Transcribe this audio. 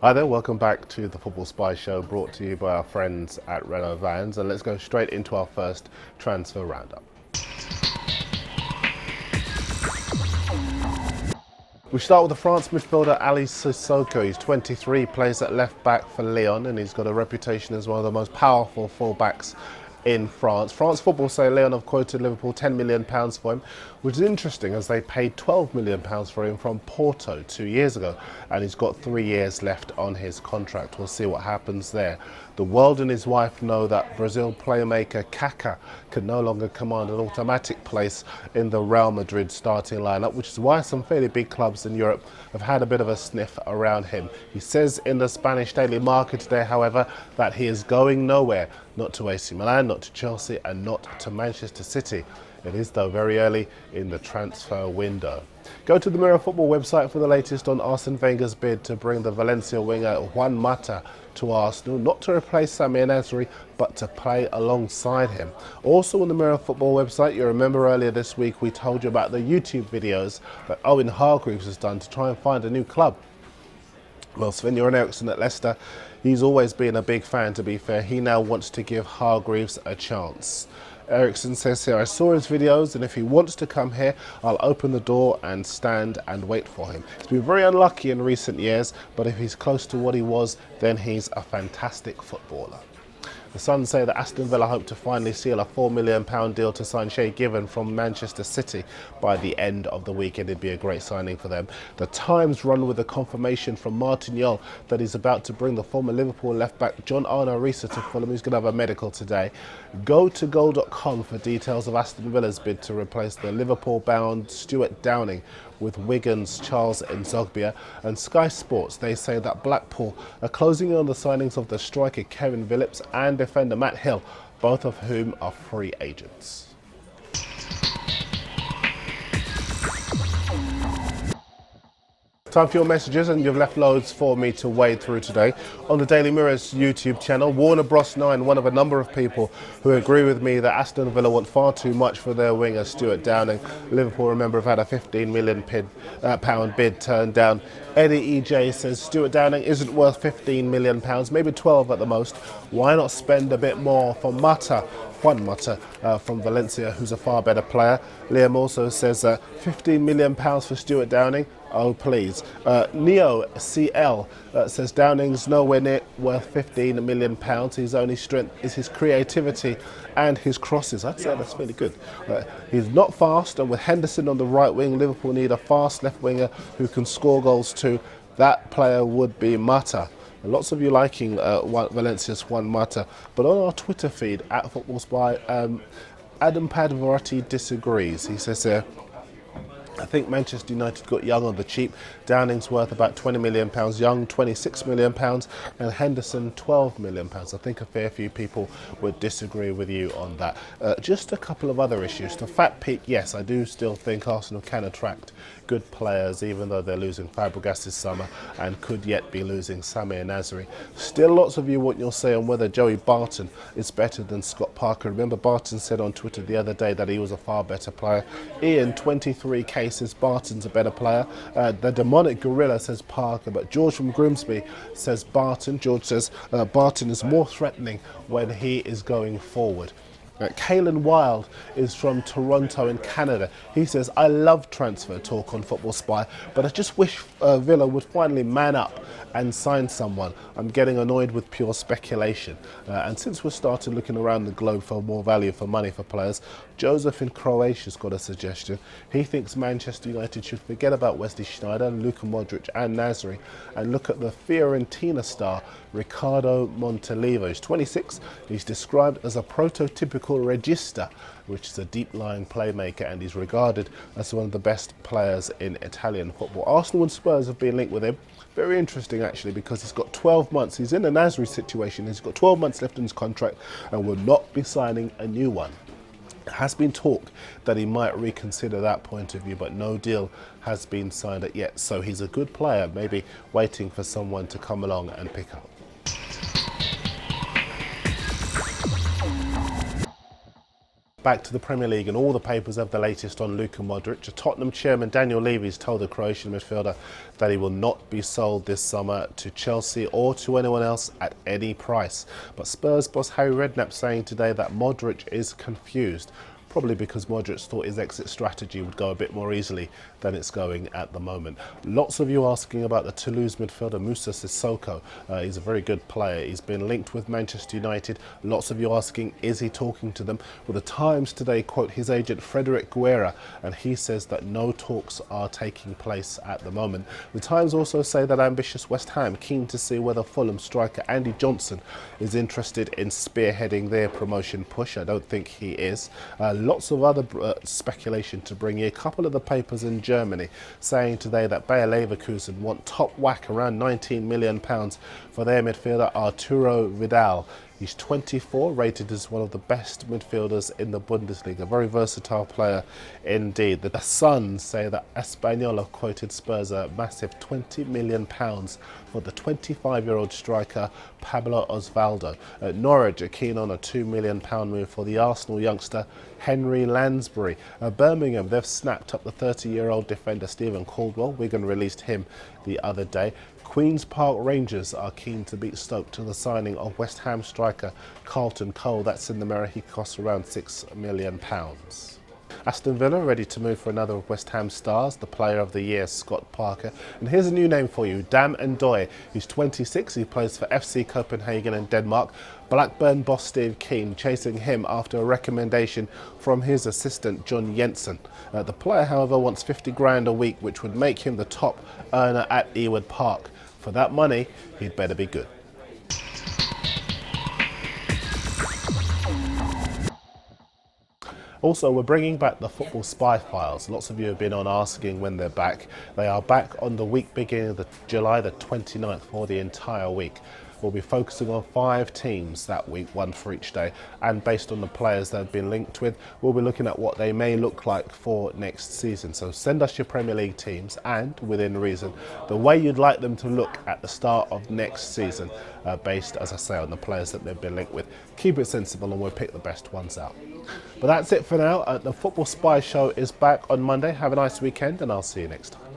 Hi there, welcome back to the Football Spy Show, brought to you by our friends at Renault Vans, and let's go straight into our first transfer roundup. We start with the France midfielder Ally Cissoko. He's 23, plays at left back for Lyon, and he's got a reputation as one of the most powerful full-backs in France. France Football say Lyon have quoted Liverpool £10 million for him, which is interesting as they paid £12 million for him from Porto 2 years ago, and he's got 3 years left on his contract. We'll see what happens there. The world and his wife know that Brazil playmaker Kaka can no longer command an automatic place in the Real Madrid starting lineup, which is why some fairly big clubs in Europe have had a bit of a sniff around him. He says in the Spanish Daily Marca today, however, that he is going nowhere, not to AC Milan, not to Chelsea, and not to Manchester City. It is, though, very early in the transfer window. Go to the Mirror Football website for the latest on Arsene Wenger's bid to bring the Valencia winger Juan Mata to Arsenal, not to replace Sami Nasri, but to play alongside him. Also on the Mirror Football website, you remember earlier this week we told you about the YouTube videos that Owen Hagreaves has done to try and find a new club. Well, Sven Goran Eriksson at Leicester, he's always been a big fan, to be fair. He now wants to give Hagreaves a chance. Eriksson says here, I saw his videos, and if he wants to come here, I'll open the door and stand and wait for him. He's been very unlucky in recent years, but if he's close to what he was, then he's a fantastic footballer. The Sun say that Aston Villa hope to finally seal a £4 million deal to sign Shay from Manchester City by the end of the weekend. It'd be a great signing for them. The Times run with the confirmation from Martin Jol that he's about to bring the former Liverpool left-back John Arna-Risa to Fulham. He's going to have a medical today. Go to goal.com for details of Aston Villa's bid to replace the Liverpool-bound Stuart Downing with Wigan's Charles Nzogbia. And Sky Sports, they say that Blackpool are closing on the signings of the striker Kevin Phillips and defender Matt Hill, both of whom are free agents. Time for your messages, and you've left loads for me to wade through today. On the Daily Mirror's YouTube channel, Warner Bros 9, one of a number of people who agree with me that Aston Villa want far too much for their winger Stuart Downing. Liverpool, remember, have had a £15 million pound bid turned down. Eddie EJ says Stuart Downing isn't worth £15 million, maybe 12 at the most. Why not spend a bit more for Juan Mata from Valencia, who's a far better player. Liam also says £15 million for Stuart Downing. Oh, please. Neo CL says Downing's nowhere near worth £15 million. His only strength is his creativity and his crosses. I'd say that's really good. He's not fast, and with Henderson on the right wing, Liverpool need a fast left winger who can score goals too. That player would be Mata. Lots of you liking Valencia's Juan Mata, but on our Twitter feed at Football Spy, Adam Padvarotti disagrees. He says I think Manchester United got Young on the cheap. Downing's worth about £20 million, Young £26 million, and Henderson £12 million. I think a fair few people would disagree with you on that. Just a couple of other issues. To Fat Peak, yes, I do still think Arsenal can attract good players, even though they're losing Fabregas this summer and could yet be losing Sami Nasri. Still lots of you want your say on whether Joey Barton is better than Scott Parker. Remember, Barton said on Twitter the other day that he was a far better player. Ian, 23k, says Barton's a better player. The Demonic Gorilla says Parker, but George from Grimsby says Barton. George says Barton is more threatening when he is going forward. Kalen Wild is from Toronto in Canada. He says, I love transfer talk on Football Spy, but I just wish Villa would finally man up and sign someone. I'm getting annoyed with pure speculation. And since we're starting looking around the globe for more value for money for players, Joseph in Croatia's got a suggestion. He thinks Manchester United should forget about Wesley Sneijder, Luka Modric and Nasri and look at the Fiorentina star Riccardo Montolivo. He's 26. He's described as a prototypical regista, which is a deep-lying playmaker, and he's regarded as one of the best players in Italian football. Arsenal and Spurs have been linked with him. Very interesting, actually, because he's got 12 months. He's in a Nasri situation. He's got 12 months left in his contract and will not be signing a new one. There has been talk that he might reconsider that point of view, but no deal has been signed yet. So he's a good player, maybe waiting for someone to come along and pick up. Back to the Premier League, and all the papers have the latest on Luka Modric. Tottenham chairman Daniel Levy has told the Croatian midfielder that he will not be sold this summer to Chelsea or to anyone else at any price. But Spurs boss Harry Redknapp saying today that Modric is confused, probably because Modric thought his exit strategy would go a bit more easily than it's going at the moment. Lots of you asking about the Toulouse midfielder Moussa Sissoko. He's a very good player. He's been linked with Manchester United. Lots of you asking, is he talking to them? Well, the Times today quote his agent Frederic Guerra, and he says that no talks are taking place at the moment. The Times also say that ambitious West Ham keen to see whether Fulham striker Andy Johnson is interested in spearheading their promotion push. I don't think he is. Lots of other speculation to bring you. A couple of the papers in Germany saying today that Bayer Leverkusen want top whack around £19 million for their midfielder Arturo Vidal. He's 24, rated as one of the best midfielders in the Bundesliga. A very versatile player indeed. The Sun say that Espanyol have quoted Spurs a massive £20 million for the 25-year-old striker Pablo Osvaldo. Norwich are keen on a £2 million move for the Arsenal youngster Henry Lansbury. Birmingham, they've snapped up the 30-year-old defender Stephen Caldwell. Wigan released him the other day. Queen's Park Rangers are keen to beat Stoke to the signing of West Ham striker Carlton Cole. That's in the mirror. He costs around £6 million. Aston Villa ready to move for another of West Ham stars, the player of the year Scott Parker. And here's a new name for you, Dam Ndoye. He's 26, he plays for FC Copenhagen in Denmark. Blackburn boss Steve Keane chasing him after a recommendation from his assistant John Jensen. The player, however, wants 50 grand a week, which would make him the top earner at Ewood Park. For that money, he'd better be good. Also, we're bringing back the Football Spy Files. Lots of you have been on asking when they're back. They are back on the week beginning of July the 29th for the entire week. We'll be focusing on 5 teams that week, 1 for each day, and based on the players they've been linked with, we'll be looking at what they may look like for next season. So send us your Premier League teams and, within reason, the way you'd like them to look at the start of next season, based, as I say, on the players that they've been linked with. Keep it sensible and we'll pick the best ones out. But that's it for now. The Football Spy Show is back on Monday. Have a nice weekend and I'll see you next time.